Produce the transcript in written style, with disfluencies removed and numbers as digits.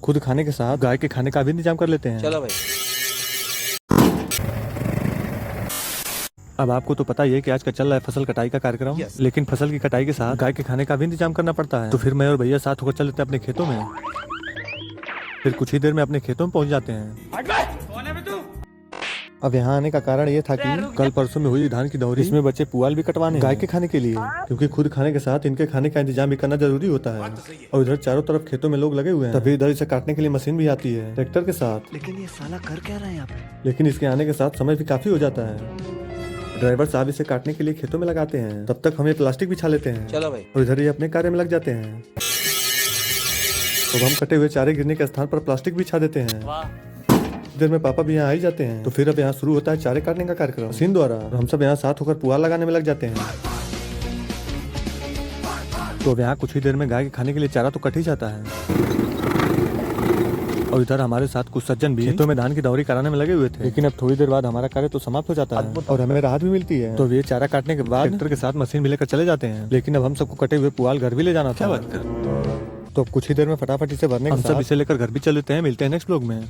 खुद खाने के साथ गाय के खाने का भी इंतजाम कर लेते हैं। चलो भाई। अब आपको तो पता ही है कि आजकल चल रहा है फसल कटाई का कार्यक्रम, लेकिन फसल की कटाई के साथ गाय के खाने का भी इंतजाम करना पड़ता है। तो फिर मैं और भैया साथ होकर चल लेते हैं अपने खेतों में। फिर कुछ ही देर में अपने खेतों में पहुंच जाते हैं। अब यहाँ आने का कारण ये था कि कल परसों में हुई धान की दौरी, इसमें बच्चे पुआल भी कटवाने गाय के खाने के लिए, क्योंकि खुद खाने के साथ इनके खाने का इंतजाम भी करना जरूरी होता है। और इधर चारों तरफ खेतों में लोग लगे हुए हैं, तभी इधर इसे काटने के लिए मशीन भी आती है ट्रैक्टर के साथ। लेकिन ये साला कर क्या रहा है यहाँ पे? लेकिन इसके आने के साथ समय भी काफी हो जाता है। ड्राइवर साहब इसे काटने के लिए खेतों में लगाते हैं, तब तक हमें प्लास्टिक बिछा लेते हैं। चलो भाई। और इधर ये अपने कार्य में लग जाते हैं। तो हम कटे हुए चारे गिरने के स्थान पर प्लास्टिक बिछा देते हैं। देर में पापा भी यहाँ आ ही जाते हैं। तो फिर अब यहाँ शुरू होता है चारे काटने का कार्यक्रम मशीन द्वारा। और हम सब यहाँ साथ होकर पुआल लगाने में लग जाते हैं। तो अब यहाँ कुछ ही देर में गाय के खाने के लिए चारा तो कट ही जाता है। और इधर हमारे साथ कुछ सज्जन भी खेतों में धान की दौरी कराने में लगे हुए थे, लेकिन अब थोड़ी देर बाद हमारा कार्य तो समाप्त हो जाता है और हमें राहत भी मिलती है। तो ये चारा काटने के बाद ट्रैक्टर के साथ मशीन भी लेकर चले जाते हैं। लेकिन अब हम सबको कटे हुए पुआल घर भी ले जाना था। तो अब कुछ ही देर में फटाफट इसे भरने के साथ हम सब इसे लेकर घर भी चल देते हैं। मिलते हैं नेक्स्ट ब्लॉग में।